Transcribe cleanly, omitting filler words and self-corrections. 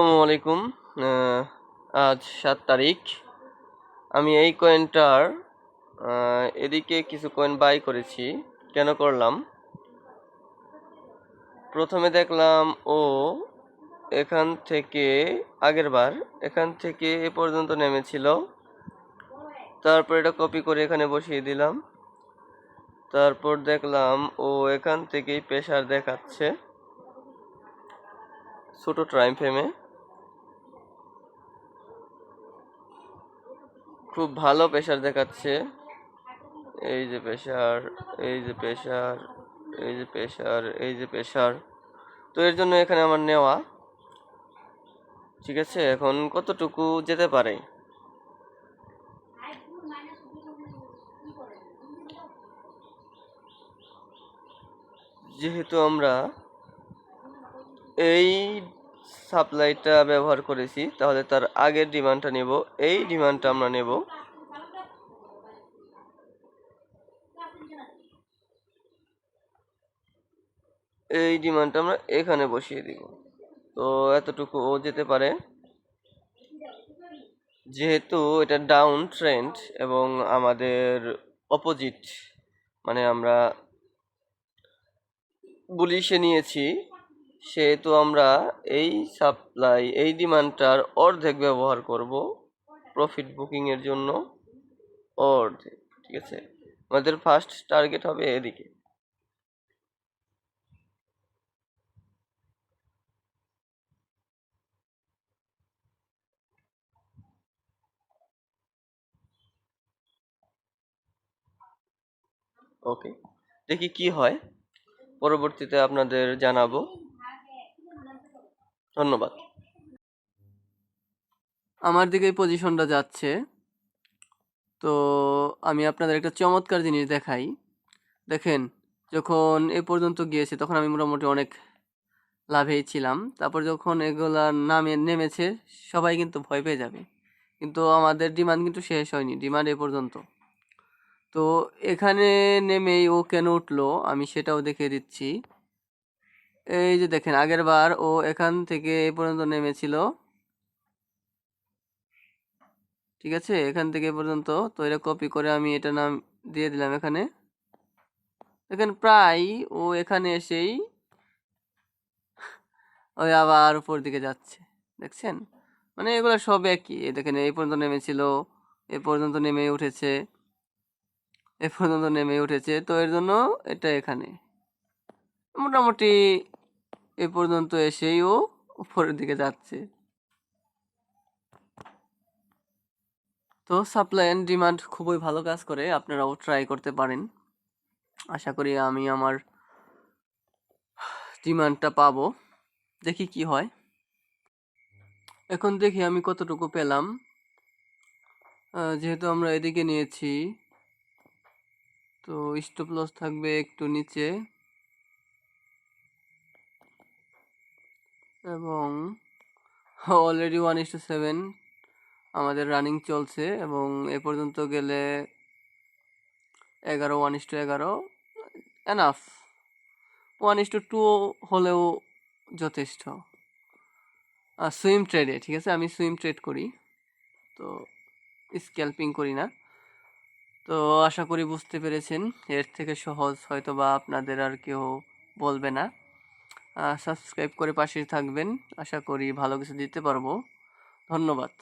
আসসালামু আলাইকুম। আজ 7 তারিখ। আমি এই কয়েনটার এদিকে কিছু কয়েন বাই করেছি। কেন করলাম? প্রথমে দেখলাম এখান থেকে এখান থেকে এ পর্যন্ত নেমেছিল। তারপর এটা কপি করে এখানে বসিয়ে দিলাম। তারপর দেখলাম এখান থেকেই প্রেসার দেখাচ্ছে ছোট টাইম ফ্রেমে। খুব ভালো প্রেসার দেখাচ্ছে। এই যে প্রেসার, এই যে প্রেসার, এই যে প্রেসার, এই যে প্রেসার। তো এর জন্য এখানে আমার নেওয়া। ঠিক আছে, এখন কতটুকু যেতে পারে? যেহেতু আমরা এই সাপ্লাইটা ব্যবহার করেছি, তাহলে তার আগের ডিমান্ডটা নেব। এই ডিমান্ডটা আমরা নেব। এই ডিমান্ডটা আমরা এখানে বসিয়ে দিব। তো এতটুকু যেতে পারে। যেহেতু এটা ডাউন ট্রেন্ড এবং আমাদের অপোজিট, মানে আমরা বুলিশে নিয়েছি, সেহেতু আমরা এই ডিমান্ডটার অর্ধেক ব্যবহার করব প্রফিট বুকিং এর জন্য। অর্ধেক, ঠিক আছে। আমাদের ফার্স্ট টার্গেট হবে এদিকে। ওকে, দেখি কি হয়, পরবর্তীতে আপনাদের জানাবো। ধন্যবাদ। আমার দিকে পজিশনটা যাচ্ছে। তো আমি আপনাদের একটা চমৎকার জিনিস দেখাই। দেখেন, যখন এ পর্যন্ত গিয়েছে তখন আমি মোটামুটি অনেক লাভেই ছিলাম। তারপর যখন এগুলা নেমেছে, সবাই কিন্তু ভয় পেয়ে যাবে। কিন্তু আমাদের ডিমান্ড কিন্তু শেষ হয়নি, ডিমান্ড এ পর্যন্ত। তো এখানে নেমেই কেন উঠলো আমি সেটাও দেখিয়ে দিচ্ছি। এই যে দেখেন, আগের বার এখান থেকে এ পর্যন্ত নেমেছিল। ঠিক আছে, এখান থেকে এ পর্যন্ত। তো এটা কপি করে আমি এটা নাম দিয়ে দিলাম এখানে। দেখেন প্রায় এখানে এসেই আবার উপর দিকে যাচ্ছে। দেখছেন, মানে এগুলো সব একই। দেখেন, এই পর্যন্ত নেমেছিল, এ পর্যন্ত নেমে উঠেছে, এ পর্যন্ত নেমে উঠেছে। তো এর জন্য এটা এখানে মোটামুটি এ পর্যন্ত এসেই উপরের দিকে যাচ্ছে। তো সাপ্লাই অ্যান্ড ডিমান্ড খুবই ভালো কাজ করে, আপনারাও ট্রাই করতে পারেন। আশা করি আমি আমার ডিমান্ডটা পাবো। দেখি কি হয়। এখন দেখি আমি কতটুকু পেলাম। যেহেতু আমরা এদিকে নিয়েছি, তো স্টপ লস থাকবে একটু নিচে, এবং অলরেডি 1:7 আমাদের রানিং চলছে, এবং এ পর্যন্ত গেলে 1:11 এনাফ। 1:2 হলেও যথেষ্ট সুইম ট্রেডে। ঠিক আছে, আমি সুইম ট্রেড করি, তো স্ক্যাল্পিং করি না। তো আশা করি বুঝতে পেরেছেন। এর থেকে সহজ হয়তো বা আপনাদের আর কেউ বলবে না। সাবস্ক্রাইব করে পাশে থাকবেন, আশা করি ভালো কিছু দিতে পারবো। ধন্যবাদ।